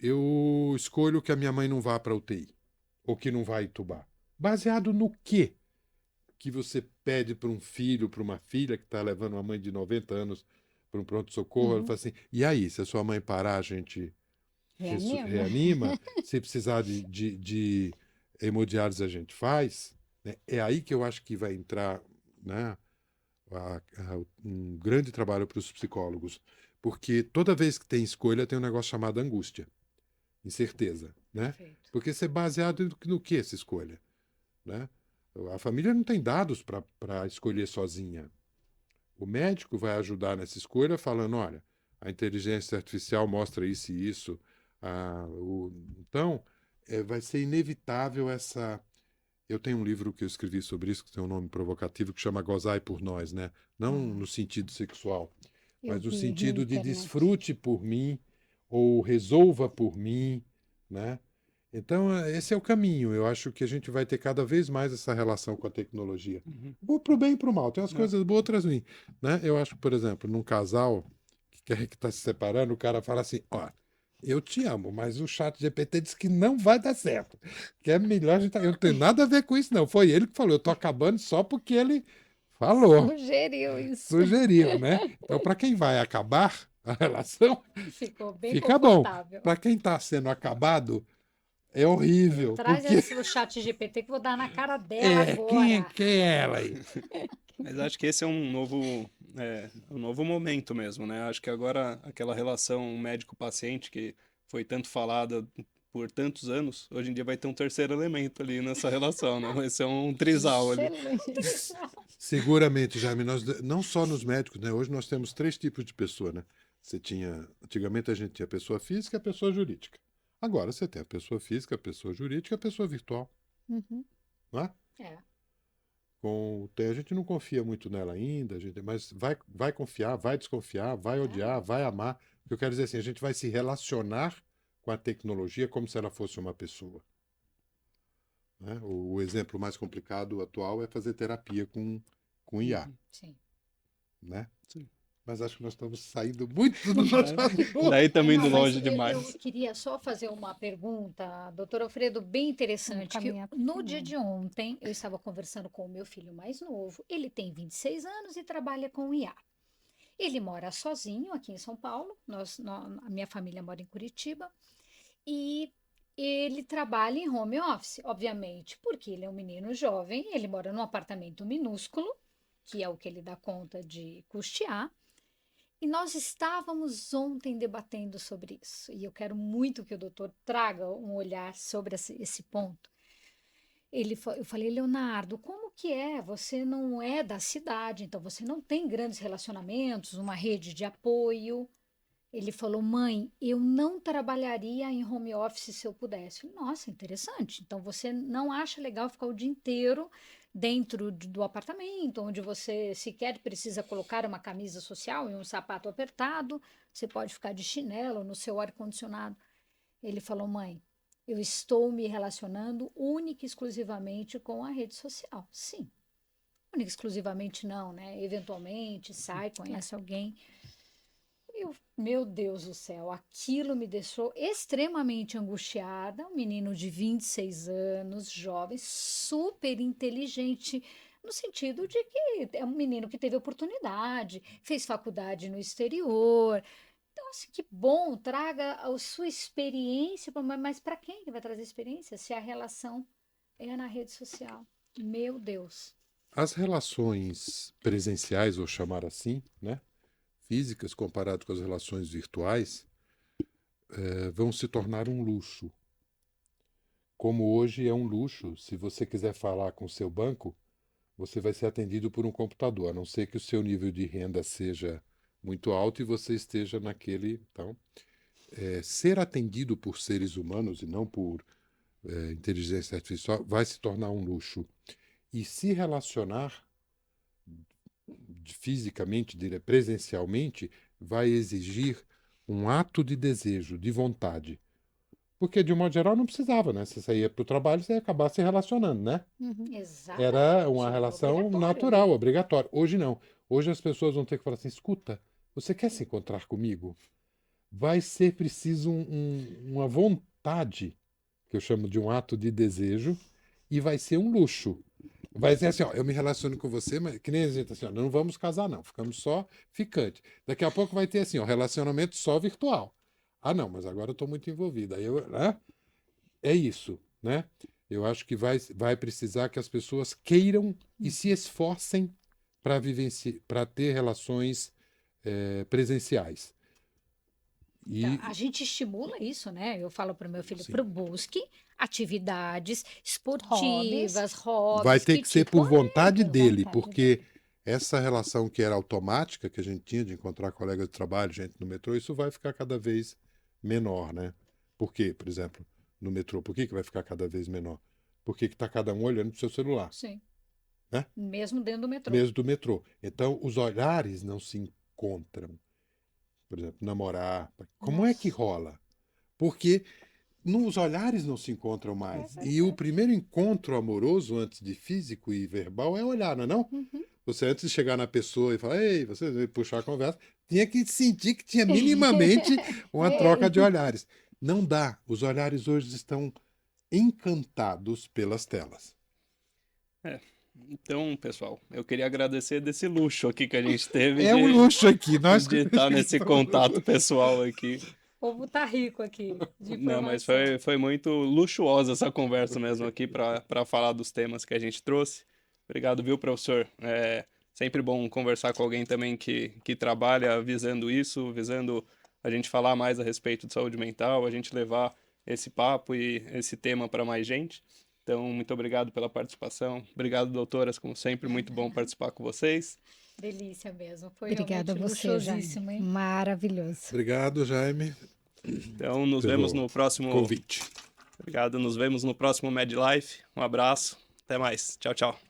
eu escolho que a minha mãe não vá para a UTI, ou que não vá entubar. Baseado no quê? Que você pede para um filho, para uma filha que está levando uma mãe de 90 anos para um pronto-socorro, ela fala assim, e aí, se a sua mãe parar, a gente reanima? Se precisar de hemodiálise, a gente faz? Né? É aí que eu acho que vai entrar, né, um grande trabalho para os psicólogos. Porque toda vez que tem escolha, tem um negócio chamado angústia, incerteza, né? Perfeito. Porque isso é baseado no que essa escolha, né? A família não tem dados para escolher sozinha. O médico vai ajudar nessa escolha falando, olha, a inteligência artificial mostra isso e isso. Então, vai ser inevitável essa... Eu tenho um livro que eu escrevi sobre isso, que tem um nome provocativo, que chama Gozai por Nós, né? Não no sentido sexual, mas no vi sentido na de internet. desfrute por mim, ou resolva por mim, né? Então, esse é o caminho. Eu acho que a gente vai ter cada vez mais essa relação com a tecnologia. Para o bem e para o mal. Tem umas coisas boas, outras ruins, né? Eu acho que, por exemplo, num casal que está se separando, o cara fala assim, ó, eu te amo, mas o chat GPT disse que não vai dar certo. Que é melhor a gente... Eu não tenho nada a ver com isso, não. Foi ele que falou. Eu tô acabando só porque ele falou. Sugeriu isso. Sugeriu, né? Então, para quem vai acabar a relação, Ficou bem fica bom. confortável. Para quem está sendo acabado, é horrível. Traz Porque... esse o chat GPT que eu vou dar na cara dela agora. Quem é ela aí? Mas acho que esse é um novo momento mesmo, né? Acho que agora aquela relação médico-paciente que foi tanto falada por tantos anos, hoje em dia vai ter um terceiro elemento ali nessa relação, né? Vai ser um trisal ali. Excelente. Seguramente, Jaime, nós, não só nos médicos, né? Hoje nós temos 3 tipos de pessoa, né? Antigamente a gente tinha a pessoa física e a pessoa jurídica. Agora você tem a pessoa física, a pessoa jurídica e a pessoa virtual, Uhum. não é? É. A gente não confia muito nela ainda, mas vai confiar, vai desconfiar, vai odiar, vai amar. O que eu quero dizer assim, a gente vai se relacionar com a tecnologia como se ela fosse uma pessoa, né? O exemplo mais complicado atual é fazer terapia com IA, Sim. né? Sim. Mas acho que nós estamos saindo muito do nosso assunto. Daí também indo Não, mas longe demais. Eu queria só fazer uma pergunta, doutor Alfredo, bem interessante, que caminhar pro no final. dia de ontem eu estava conversando com o meu filho mais novo, ele tem 26 anos e trabalha com IA. Ele mora sozinho aqui em São Paulo, a minha família mora em Curitiba, e ele trabalha em home office, obviamente, porque ele é um menino jovem, ele mora num apartamento minúsculo, que é o que ele dá conta de custear, e nós estávamos ontem debatendo sobre isso, e eu quero muito que o doutor traga um olhar sobre esse ponto. Eu falei, Leonardo, como que é? Você não é da cidade, então você não tem grandes relacionamentos, uma rede de apoio. Ele falou, mãe, eu não trabalharia em home office se eu pudesse. Eu falei, nossa, interessante. Então você não acha legal ficar o dia inteiro dentro do apartamento, onde você sequer precisa colocar uma camisa social e um sapato apertado, você pode ficar de chinelo no seu ar-condicionado. Ele falou, mãe, eu estou me relacionando única e exclusivamente com a rede social. Sim, única e exclusivamente não, né? Eventualmente sai, conhece alguém. Meu Deus do céu, aquilo me deixou extremamente angustiada. Um menino de 26 anos, jovem, super inteligente, no sentido de que é um menino que teve oportunidade, fez faculdade no exterior. Então, assim, que bom, traga a sua experiência, mas para quem que vai trazer experiência se a relação é na rede social? Meu Deus. As relações presenciais, ou chamar assim, né? Físicas, comparado com as relações virtuais, vão se tornar um luxo. Como hoje é um luxo, se você quiser falar com o seu banco, você vai ser atendido por um computador, a não ser que o seu nível de renda seja muito alto e você esteja naquele... Então, ser atendido por seres humanos e não por inteligência artificial vai se tornar um luxo. E se relacionar fisicamente, presencialmente, vai exigir um ato de desejo, de vontade. Porque, de um modo geral, não precisava, né? Você saía para o trabalho, você ia acabar se relacionando, né? Exatamente. Era uma relação Obrigatório, natural, né? obrigatória. Hoje não. Hoje as pessoas vão ter que falar assim, escuta, você quer se encontrar comigo? Vai ser preciso uma vontade, que eu chamo de um ato de desejo, e vai ser um luxo. Vai ser assim, ó, eu me relaciono com você, mas que nem a gente assim, ó, não vamos casar não, ficamos só ficante. Daqui a pouco vai ter assim, ó, relacionamento só virtual. Ah, não, mas agora eu estou muito envolvido. Aí né? É isso, né? Eu acho que vai precisar que as pessoas queiram e se esforcem para ter relações presenciais. E A gente estimula isso, né? Eu falo para o meu filho, Sim. busque atividades esportivas, hobbies. vai ter que ser tipo, por vontade por dele, vontade porque essa relação que era automática, que a gente tinha de encontrar colegas de trabalho, gente no metrô, isso vai ficar cada vez menor, né? Por quê, por exemplo, no metrô? Por que vai ficar cada vez menor? Porque está cada um olhando para o seu celular, Sim. né? Mesmo dentro do metrô. Mesmo do metrô. Então, os olhares não se encontram. Por exemplo, namorar. Como é que rola? Porque os olhares não se encontram mais. E o primeiro encontro amoroso, antes de físico e verbal, é olhar, não é não? Uhum. Você, antes de chegar na pessoa e falar, ei, você puxar a conversa, tinha que sentir que tinha minimamente uma troca de olhares. Não dá. Os olhares hoje estão encantados pelas telas. Então, pessoal, eu queria agradecer desse luxo aqui que a gente teve É um luxo aqui. Nós de estar nesse contato pessoal aqui. O povo tá rico aqui de Não, mas informação. foi muito luxuosa essa conversa mesmo aqui para falar dos temas que a gente trouxe. Obrigado, viu, professor? É sempre bom conversar com alguém também que trabalha visando isso, visando a gente falar mais a respeito de saúde mental, a gente levar esse papo e esse tema para mais gente. Então, muito obrigado pela participação. Obrigado, doutoras, como sempre, muito bom participar com vocês. Delícia mesmo. Foi Obrigada a realmente você, Jaime. luxuosíssimo, hein? Maravilhoso. Obrigado, Jaime, Então, nos pelo vemos no próximo. convite. Obrigado, nos vemos no próximo Mad Life. Um abraço, até mais. Tchau, tchau.